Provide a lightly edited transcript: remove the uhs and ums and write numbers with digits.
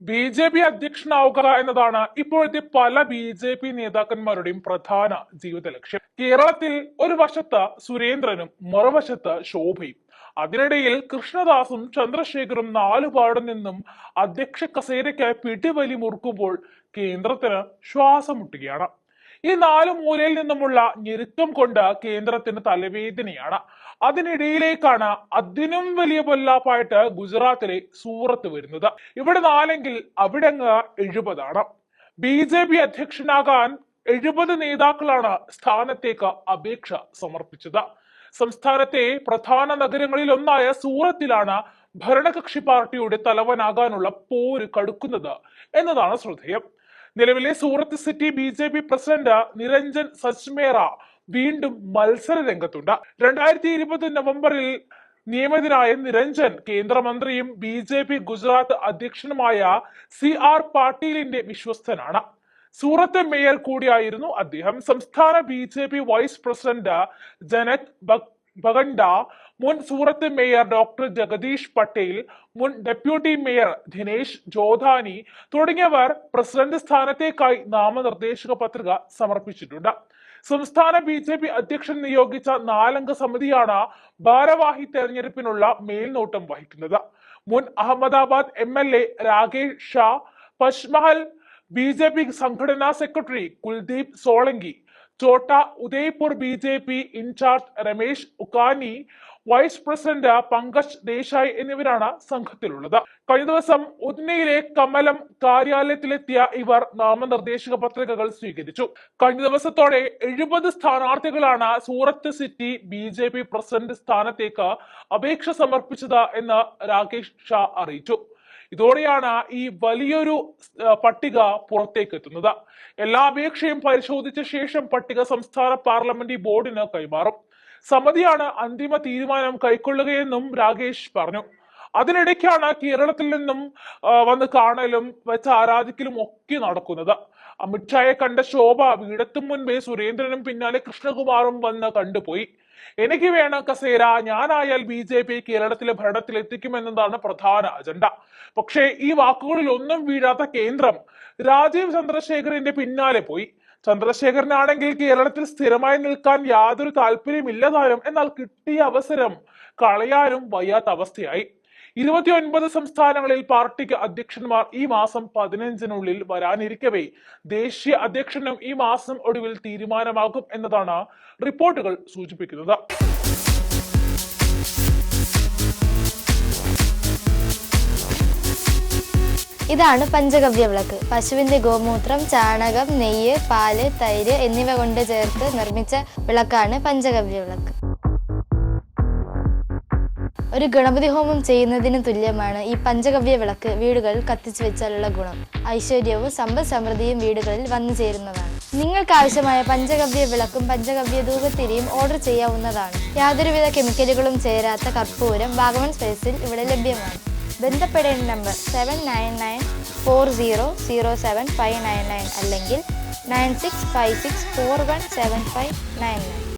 BJP. അധ്യക്ഷനാവുക എന്നതാണ് ഇപ്പോഴത്തെ പല ബി.ജെ.പി. നേതാക്കന്മാരുടെയും പ്രധാന ജീവിത ലക്ഷ്യം. കേരളത്തിൽ ഒരു വശത്ത് സുരേന്ദ്രനും മറുവശത്ത് ശോഭയും. അതിനിടയിൽ കൃഷ്ണദാസും ചന്ദ്രശേഖറും നാലുപാടു നിന്നും അധ്യക്ഷ കസേരയ്ക്ക് പിടിവലി മുറുക്കുമ്പോൾ കേന്ദ്രത്തിന് ശ്വാസം മുട്ടുകയാണ്. ഈ നാലു മൂലയിൽ നിന്നുമുള്ള ഞെരുക്കം കൊണ്ട് കേന്ദ്രത്തിന് തലവേദനയാണ്. അതിനിടയിലേക്കാണ് അതിനും വലിയ പൊല്ലാപ്പായിട്ട് ഗുജറാത്തിലെ സൂറത്ത് വരുന്നത്. ഇവിടെ 4 അവിടെ 70. ബി.ജെ.പി. അധ്യക്ഷനാകാൻ 70 നേതാക്കളാണ് സ്ഥാനത്തേക്ക് അപേക്ഷ സമർപ്പിച്ചത്. സംസ്ഥാനത്തെ പ്രധാന നഗരങ്ങളിൽ ഒന്നായ സൂറത്തിലാണ് ഭരണകക്ഷി പാർട്ടിയുടെ തലവനാകാനുള്ള പോര് കടുക്കുന്നത് എന്നതാണ് ശ്രദ്ധേയം. നിലവിലെ സൂറത്ത് സിറ്റി ബി.ജെ.പി. പ്രസിഡന്റ് നിരഞ്ജൻ സച്മേറ വീണ്ടും മത്സര രംഗത്തുണ്ട്. 2020 നവംബറിൽ നിയമിതനായ നിരഞ്ജൻ കേന്ദ്രമന്ത്രിയും ബി.ജെ.പി. ഗുജറാത്ത് അധ്യക്ഷനുമായ CR പാട്ടീലിന്റെ വിശ്വസ്തനാണ്. സൂറത്ത് മേയർ കൂടിയായിരുന്നു അദ്ദേഹം. സംസ്ഥാന ബി.ജെ.പി. വൈസ് പ്രസിഡന്റ് ജനക് ബഗണ്ട, മുൻ സൂറത്ത് മേയർ ഡോക്ടർ ജഗദീഷ് പട്ടേൽ, മുൻ ഡെപ്യൂട്ടി മേയർ ദിനേശ് ജോധാനി തുടങ്ങിയവർ പ്രസിഡന്റ് സ്ഥാനത്തേക്കായി നാമനിർദ്ദേശക പത്രിക സമർപ്പിച്ചിട്ടുണ്ട്. സംസ്ഥാന ബി.ജെ.പി. അധ്യക്ഷൻ നിയോഗിച്ച 4 സമിതിയാണ് ഭാരവാഹി തെരഞ്ഞെടുപ്പിനുള്ള മേൽനോട്ടം വഹിക്കുന്നത്. മുൻ അഹമ്മദാബാദ് MLA രാകേഷ് ഷാ, പശ്മഹൽ ബി.ജെ.പി. സംഘടനാ secretary Kuldeep Solanki, Chhota Udaipur BJP. In charge Ramesh Ukkani, vice president Pankaj Desai എന്നിവരാണ് സംഘത്തിലുള്ളത്. കഴിഞ്ഞ ദിവസം ഉദ്നയിലെ കമലം കാര്യാലയത്തിലെത്തിയ ഇവർ നാമനിർദ്ദേശക പത്രികകൾ സ്വീകരിച്ചു. കഴിഞ്ഞ ദിവസത്തോടെ 70 സ്ഥാനാർത്ഥികളാണ് സൂറത്ത് സിറ്റി ബി.ജെ.പി. പ്രസിഡന്റ് സ്ഥാനത്തേക്ക് അപേക്ഷ സമർപ്പിച്ചത് എന്ന് രാകേഷ് ഷാ അറിയിച്ചു. ഇതോടെയാണ് ഈ വലിയൊരു പട്ടിക പുറത്തേക്ക് എത്തുന്നത്. എല്ലാ അപേക്ഷയും പരിശോധിച്ച ശേഷം പട്ടിക സംസ്ഥാന പാർലമെന്റ് ബോർഡിന് കൈമാറും. സമിതിയാണ് അന്തിമ തീരുമാനം കൈക്കൊള്ളുകയെന്നും രാകേഷ് പറഞ്ഞു. അതിനിടയ്ക്കാണ് കേരളത്തിൽ നിന്നും വന്ന് കാണലും വെച്ച് ആരാധിക്കലും ഒക്കെ നടക്കുന്നത്. അമിത്ഷായെ കണ്ട ശോഭ വീടെത്തും മുൻപേ സുരേന്ദ്രനും പിന്നാലെ കൃഷ്ണകുമാറും വന്ന് കണ്ടുപോയി. എനിക്ക് വേണം കസേര, ഞാനായാൽ ബി.ജെ.പി. കേരളത്തിലെ ഭരണത്തിൽ എത്തിക്കുമെന്നതാണ് പ്രധാന അജണ്ട. പക്ഷേ ഈ വാക്കുകളിൽ ഒന്നും വീഴാത്ത കേന്ദ്രം രാജീവ് ചന്ദ്രശേഖറിന്റെ പിന്നാലെ പോയി. ചന്ദ്രശേഖരനാണെങ്കിൽ കേരളത്തിൽ സ്ഥിരമായി നിൽക്കാൻ യാതൊരു താല്പര്യമില്ലതാനും. എന്നാൽ കിട്ടിയ അവസരം കളയാനും വയ്യാത്ത അവസ്ഥയായി. 29 സംസ്ഥാനങ്ങളിൽ പാർട്ടിക്ക് അധ്യക്ഷന്മാർ ഈ മാസം 15-നുള്ളിൽ വരാനിരിക്കവേ ദേശീയ അധ്യക്ഷനും ഈ മാസം ഒടുവിൽ തീരുമാനമാകും എന്നതാണ് റിപ്പോർട്ടുകൾ സൂചിപ്പിക്കുന്നത്. ഇതാണ് പഞ്ചഗവ്യ വിളക്ക്. പശുവിന്റെ ഗോമൂത്രം, ചാണകം, നെയ്യ്, പാല്, തൈര് എന്നിവ കൊണ്ട് ചേർത്ത് നിർമ്മിച്ച വിളക്കാണ് പഞ്ചഗവ്യ വിളക്ക്. ഒരു ഗണപതി ഹോമം ചെയ്യുന്നതിന് തുല്യമാണ് ഈ പഞ്ചഗവ്യ വിളക്ക് വീടുകളിൽ കത്തിച്ചു വെച്ചാലുള്ള ഗുണം. ഐശ്വര്യവും സമ്പദ് സമൃദ്ധിയും വീടുകളിൽ വന്നു ചേരുന്നതാണ്. നിങ്ങൾക്ക് ആവശ്യമായ പഞ്ചഗവ്യ വിളക്കും പഞ്ചഗവ്യ ധൂപത്തിരിയും ഓർഡർ ചെയ്യാവുന്നതാണ്. യാതൊരുവിധ കെമിക്കലുകളും ചേരാത്ത കർപ്പൂരം വാഗമൺ സ്പേസിൽ ഇവിടെ ലഭ്യമാണ്. ബന്ധപ്പെടേണ്ട നമ്പർ 7994007599 അല്ലെങ്കിൽ 9656417599.